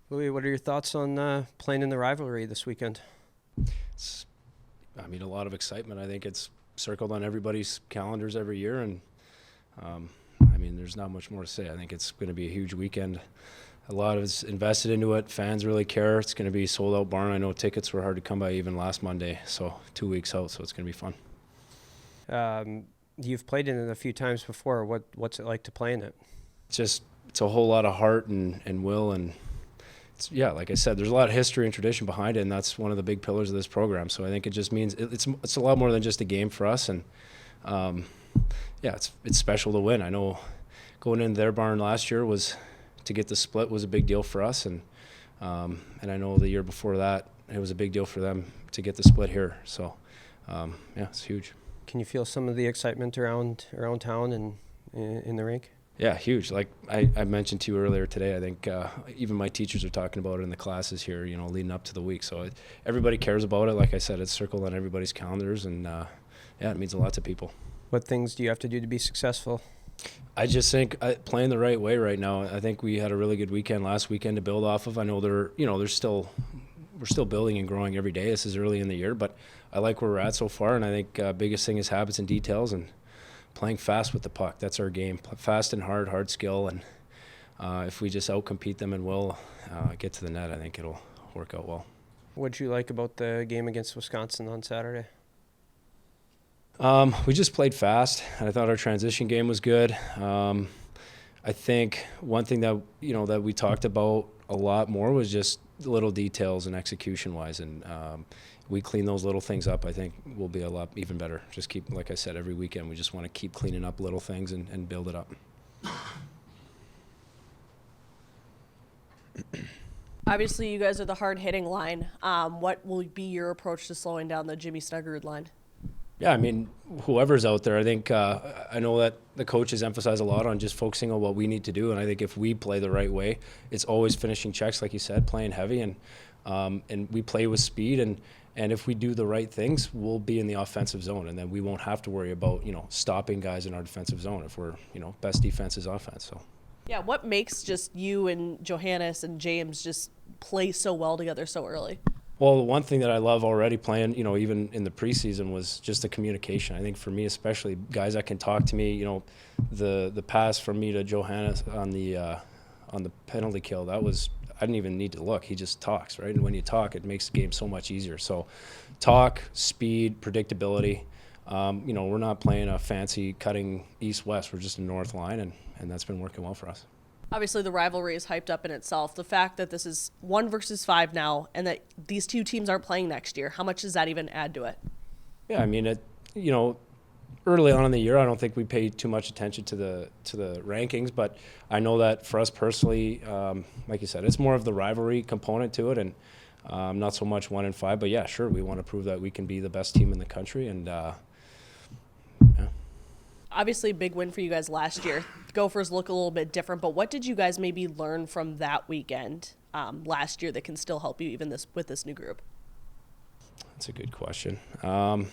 Louis, what are your thoughts on playing in the rivalry this weekend? It's, a lot of excitement. I think it's circled on everybody's calendars every year, and um, there's not much more to say. I think it's going to be a huge weekend. A lot of it's invested into it. Fans really care. It's going to be a sold-out barn. I know tickets were hard to come by even last Monday, so 2 weeks out, so it's going to be fun. You've played in it a few times before. What's it like to play in it? It's a whole lot of heart and will, and like I said, there's a lot of history and tradition behind it, and that's one of the big pillars of this program. So I think it just means it's a lot more than just a game for us, and it's special to win. I know going into their barn last year to get the split was a big deal for us, and I know the year before that it was a big deal for them to get the split here. So it's huge. Can you feel some of the excitement around town and in the rink? Yeah, huge. Like I mentioned to you earlier today, I think even my teachers are talking about it in the classes here, leading up to the week. So everybody cares about it. Like I said, it's circled on everybody's calendars, and it means a lot to people. What things do you have to do to be successful? I just think playing the right way right now. I think we had a really good weekend last weekend to build off of. I know we're still building and growing every day. This is early in the year, but I like where we're at so far, and I think biggest thing is habits and details and playing fast with the puck. That's our game. Fast and hard skill, and if we just outcompete them and will get to the net, I think it'll work out well. What did you like about the game against Wisconsin on Saturday? We just played fast, and I thought our transition game was good. I think one thing that that we talked about a lot more was just little details and execution-wise, and we clean those little things up. I think we'll be a lot even better. Just keep, like I said, every weekend we just want to keep cleaning up little things and build it up. Obviously, you guys are the hard-hitting line. What will be your approach to slowing down the Jimmy Snuggerud line? Yeah, whoever's out there, I think I know that the coaches emphasize a lot on just focusing on what we need to do, and I think if we play the right way, it's always finishing checks, like you said, playing heavy, and we play with speed, and if we do the right things, we'll be in the offensive zone, and then we won't have to worry about stopping guys in our defensive zone if we're best defense is offense. So. Yeah, what makes just you and Johannes and James just play so well together so early? Well, the one thing that I love already playing, even in the preseason, was just the communication. I think for me especially, guys that can talk to me, the pass from me to Johannes on the penalty kill, I didn't even need to look. He just talks, right? And when you talk, it makes the game so much easier. So talk, speed, predictability. We're not playing a fancy cutting east-west. We're just a north line, and that's been working well for us. Obviously, the rivalry is hyped up in itself. The fact that this is 1 versus 5 now and that these two teams aren't playing next year, how much does that even add to it? Yeah, early on in the year, I don't think we paid too much attention to the rankings, but I know that for us personally, like you said, it's more of the rivalry component to it, and not so much 1 and 5. But yeah, sure, we want to prove that we can be the best team in the country, and yeah. Obviously, a big win for you guys last year. Gophers look a little bit different, but what did you guys maybe learn from that weekend last year that can still help you even with this new group? That's a good question. I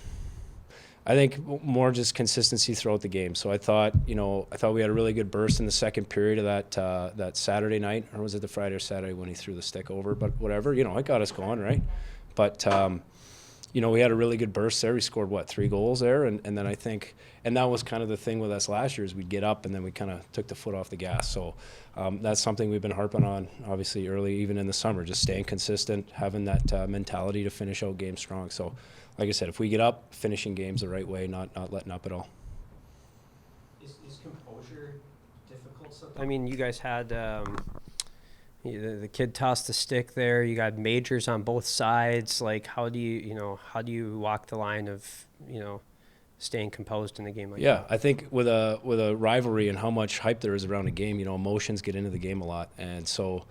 think more just consistency throughout the game. So I thought we had a really good burst in the second period of that Saturday night, or was it the Friday or Saturday when he threw the stick over? But whatever, it got us going, right? But we had a really good burst there. We scored 3 goals there, and then I think, and that was kind of the thing with us last year, is we'd get up and then we kind of took the foot off the gas. So that's something we've been harping on, obviously early, even in the summer, just staying consistent, having that mentality to finish out games strong. So, like I said, if we get up, finishing games the right way, not letting up at all. Is composure difficult sometimes? You guys had the kid tossed the stick there. You got majors on both sides. Like, how do you walk the line of staying composed in a game like that? Yeah, I think with a rivalry and how much hype there is around a game, emotions get into the game a lot, and so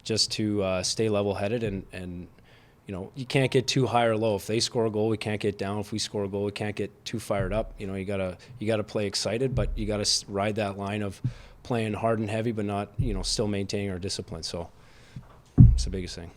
just to stay level-headed and you can't get too high or low. If they score a goal, we can't get down. If we score a goal, we can't get too fired up. You gotta play excited, but you gotta ride that line of playing hard and heavy, but not still maintaining our discipline. So it's the biggest thing.